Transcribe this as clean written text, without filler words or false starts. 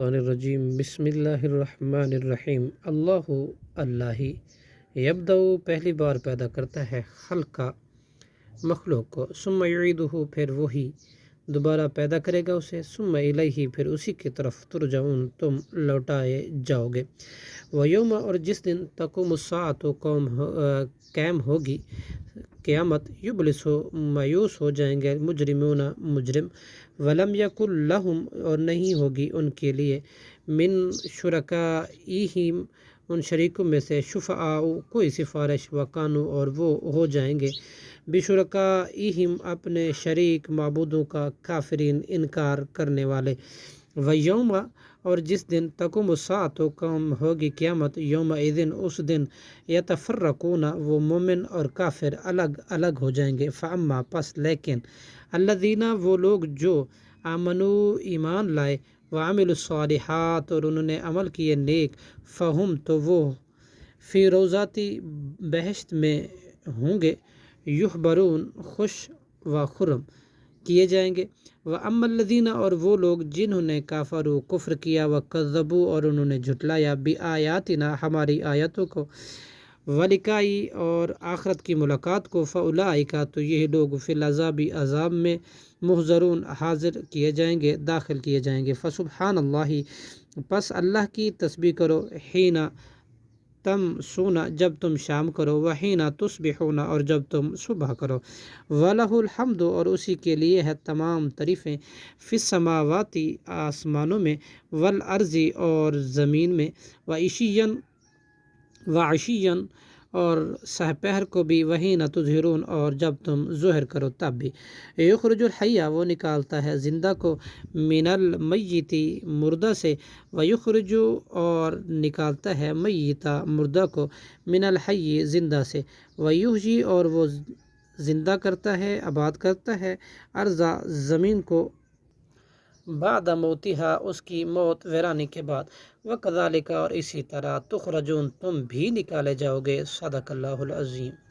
الرجیم بسم اللہ الرحمن الرحیم اللہ ہی یبدأ پہلی بار پیدا کرتا ہے خلق کا مخلوق کو، ثم یعیدہ پھر وہی دوبارہ پیدا کرے گا اسے، ثم الیہ پھر اسی کی طرف ترجعون تم لوٹائے جاؤ گے۔ ویوم اور جس دن تقوم الساعۃ قائم ہوگی قیامت، یبلس مایوس ہو جائیں گے مجرمون مجرم، ولم یکن لہم اور نہیں ہوگی ان کے لیے، من شرکائہم ان شریکوں میں سے، شفعاء کوئی سفارش، وکانو اور وہ ہو جائیں گے، بشرکائہم اپنے شریک معبودوں کا، کافرین انکار کرنے والے۔ ویوم اور جس دن تقوم الساعۃ قائم ہوگی قیامت، یومئذ اس دن، یتفرقون وہ مومن اور کافر الگ الگ ہو جائیں گے، فاما پس لیکن، الذین وہ لوگ جو آمنو ایمان لائے، وعملوا الصالحات اور انہوں نے عمل کیے نیک، فہم تو وہ فی روضاتی بہشت میں ہوں گے، یحبرون خوش و خرم کیے جائیں گے۔ وَأَمَّا الَّذِينَ اور وہ لوگ جنہوں نے کافروا کفر کیا، وَكَذَّبُوا اور انہوں نے جھٹلایا، بِآیاتنا ہماری آیتوں کو، وَلِقَاءِ اور آخرت کی ملاقات کو، فَأُولَٰئِکَ تو یہ لوگ فی العذاب عذاب میں، محضرون حاضر کیے جائیں گے، داخل کیے جائیں گے۔ فسبحان اللہ پس اللہ کی تسبیح کرو، حین تمسون جب تم شام کرو، وحین تصبحون اور جب تم صبح کرو، وَلَهُ الْحَمْدُ اور اسی کے لیے ہے تمام تعریفیں، فی السماوات آسمانوں میں، والارض اور زمین میں، وعشیا اور سحپہر کو بھی، وحین تظہرون اور جب تم ظہر کرو تب بھی۔ یخرج الحی وہ نکالتا ہے زندہ کو، من المیت مردہ سے، ویخرج اور نکالتا ہے میتا مردہ کو، من الحی زندہ سے، ویحیی اور وہ زندہ کرتا ہے، آباد کرتا ہے، ارضا زمین کو، بعد موتہا اس کی موت ویرانی کے بعد، وکذالک اور اسی طرح تخرجون تم بھی نکالے جاؤ گے۔ صدق اللہ العظیم۔